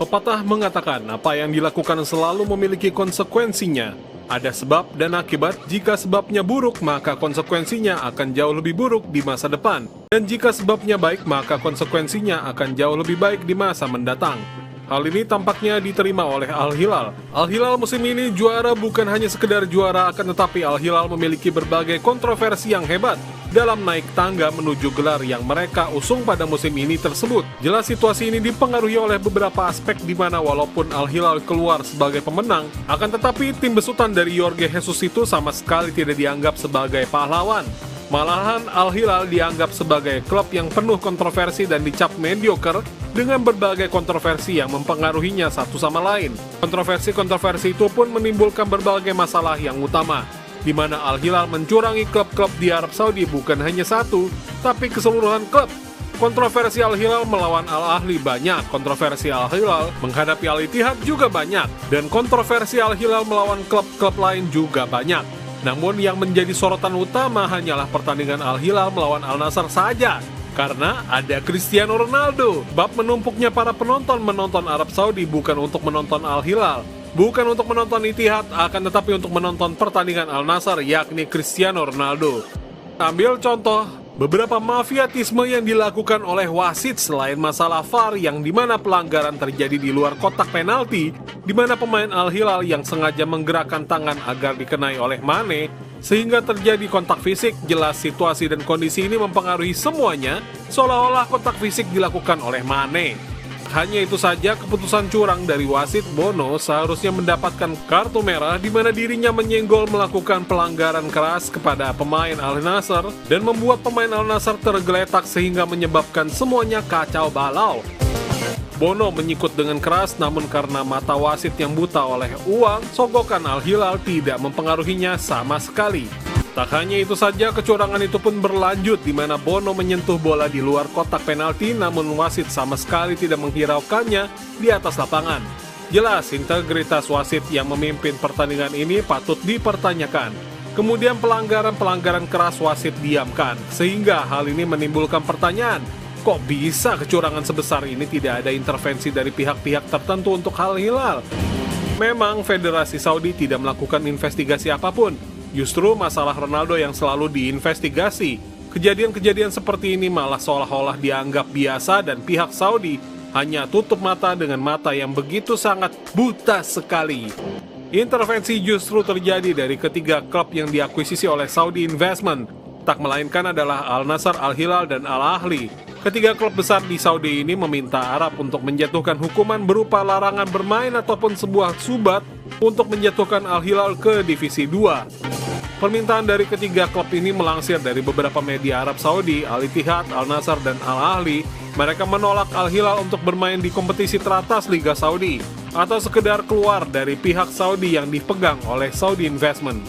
Pepatah mengatakan apa yang dilakukan selalu memiliki konsekuensinya. Ada sebab dan akibat, jika sebabnya buruk maka konsekuensinya akan jauh lebih buruk di masa depan. Dan jika sebabnya baik maka konsekuensinya akan jauh lebih baik di masa mendatang. Hal ini tampaknya diterima oleh Al-Hilal. Al-Hilal musim ini juara bukan hanya sekedar juara, akan tetapi Al-Hilal memiliki berbagai kontroversi yang hebat dalam naik tangga menuju gelar yang mereka usung pada musim ini tersebut. Jelas situasi ini dipengaruhi oleh beberapa aspek di mana walaupun Al-Hilal keluar sebagai pemenang, akan tetapi tim besutan dari Jorge Jesus itu sama sekali tidak dianggap sebagai pahlawan. Malahan Al-Hilal dianggap sebagai klub yang penuh kontroversi dan dicap mediocre dengan berbagai kontroversi yang mempengaruhinya satu sama lain. Kontroversi-kontroversi itu pun menimbulkan berbagai masalah yang utama, di mana Al-Hilal mencurangi klub-klub di Arab Saudi bukan hanya satu, tapi keseluruhan klub. Kontroversi Al-Hilal melawan Al-Ahli banyak, kontroversi Al-Hilal menghadapi Al-Ittihad juga banyak, dan kontroversi Al-Hilal melawan klub-klub lain juga banyak. Namun yang menjadi sorotan utama hanyalah pertandingan Al-Hilal melawan Al-Nassr saja, karena ada Cristiano Ronaldo. Bab menumpuknya para penonton menonton Arab Saudi bukan untuk menonton Al-Hilal, bukan untuk menonton Ittihad, akan tetapi untuk menonton pertandingan Al-Nassr, yakni Cristiano Ronaldo. Ambil contoh beberapa mafiatisme yang dilakukan oleh wasit selain masalah VAR yang dimana pelanggaran terjadi di luar kotak penalti, di mana pemain Al-Hilal yang sengaja menggerakkan tangan agar dikenai oleh Mane, sehingga terjadi kontak fisik. Jelas situasi dan kondisi ini mempengaruhi semuanya, seolah-olah kontak fisik dilakukan oleh Mane. Hanya itu saja, keputusan curang dari wasit Bono seharusnya mendapatkan kartu merah di mana dirinya menyenggol melakukan pelanggaran keras kepada pemain Al-Nassr dan membuat pemain Al-Nassr tergeletak sehingga menyebabkan semuanya kacau balau. Bono menyikut dengan keras, namun karena mata wasit yang buta oleh uang, sogokan Al-Hilal tidak mempengaruhinya sama sekali. Tak hanya itu saja, kecurangan itu pun berlanjut di mana Bono menyentuh bola di luar kotak penalti, namun wasit sama sekali tidak menghiraukannya di atas lapangan. Jelas, integritas wasit yang memimpin pertandingan ini patut dipertanyakan. Kemudian pelanggaran-pelanggaran keras wasit diamkan, sehingga hal ini menimbulkan pertanyaan, kok bisa kecurangan sebesar ini tidak ada intervensi dari pihak-pihak tertentu untuk Al-Hilal? Memang Federasi Saudi tidak melakukan investigasi apapun. Justru masalah Ronaldo yang selalu diinvestigasi. Kejadian-kejadian seperti ini malah seolah-olah dianggap biasa dan pihak Saudi hanya tutup mata dengan mata yang begitu sangat buta sekali. Intervensi justru terjadi dari ketiga klub yang diakuisisi oleh Saudi Investment, tak melainkan adalah Al-Nassr, Al-Hilal, dan Al-Ahli. Ketiga klub besar di Saudi ini meminta Arab untuk menjatuhkan hukuman berupa larangan bermain ataupun sebuah subat untuk menjatuhkan Al-Hilal ke Divisi 2. Permintaan dari ketiga klub ini melansir dari beberapa media Arab Saudi, Al-Ittihad, Al-Nassr, dan Al-Ahli. Mereka menolak Al-Hilal untuk bermain di kompetisi teratas Liga Saudi, atau sekedar keluar dari pihak Saudi yang dipegang oleh Saudi Investment.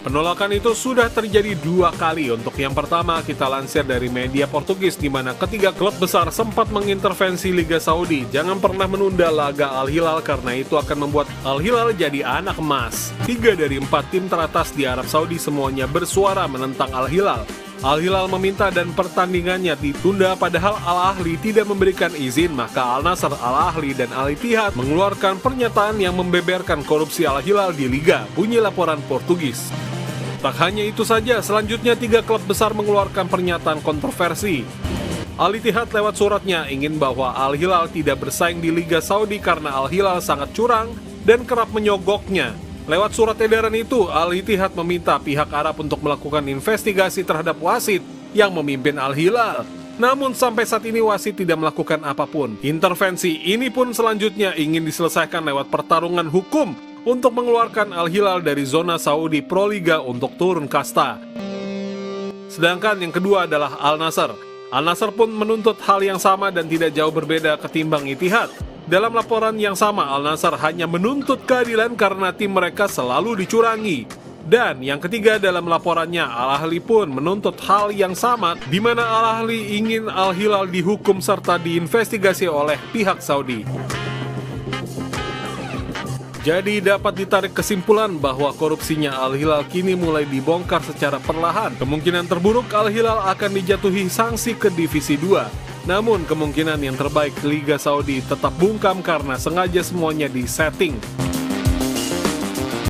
Penolakan itu sudah terjadi 2 kali. Untuk yang pertama, kita lansir dari media Portugis di mana ketiga klub besar sempat mengintervensi Liga Saudi. Jangan pernah menunda laga Al-Hilal karena itu akan membuat Al-Hilal jadi anak emas. 3 dari 4 tim teratas di Arab Saudi semuanya bersuara menentang Al-Hilal. Al-Hilal meminta dan pertandingannya ditunda, padahal Al-Ahli tidak memberikan izin, maka Al-Nassr, Al-Ahli, dan Al-Ittihad mengeluarkan pernyataan yang membeberkan korupsi Al-Hilal di Liga, bunyi laporan Portugis. Tak hanya itu saja, selanjutnya 3 klub besar mengeluarkan pernyataan kontroversi. Al-Ittihad lewat suratnya ingin bahwa Al-Hilal tidak bersaing di Liga Saudi karena Al-Hilal sangat curang dan kerap menyogoknya. Lewat surat edaran itu, Al-Ittihad meminta pihak Arab untuk melakukan investigasi terhadap wasit yang memimpin Al-Hilal. Namun sampai saat ini wasit tidak melakukan apapun. Intervensi ini pun selanjutnya ingin diselesaikan lewat pertarungan hukum untuk mengeluarkan Al-Hilal dari zona Saudi Pro Liga untuk turun kasta. Sedangkan yang kedua adalah Al-Nassr. Al-Nassr pun menuntut hal yang sama dan tidak jauh berbeda ketimbang Ittihad. Dalam laporan yang sama, Al-Nassr hanya menuntut keadilan karena tim mereka selalu dicurangi. Dan yang ketiga dalam laporannya, Al-Ahli pun menuntut hal yang sama, di mana Al-Ahli ingin Al-Hilal dihukum serta diinvestigasi oleh pihak Saudi. Jadi dapat ditarik kesimpulan bahwa korupsinya Al-Hilal kini mulai dibongkar secara perlahan. Kemungkinan terburuk Al-Hilal akan dijatuhi sanksi ke Divisi 2. Namun kemungkinan yang terbaik Liga Saudi tetap bungkam karena sengaja semuanya disetting.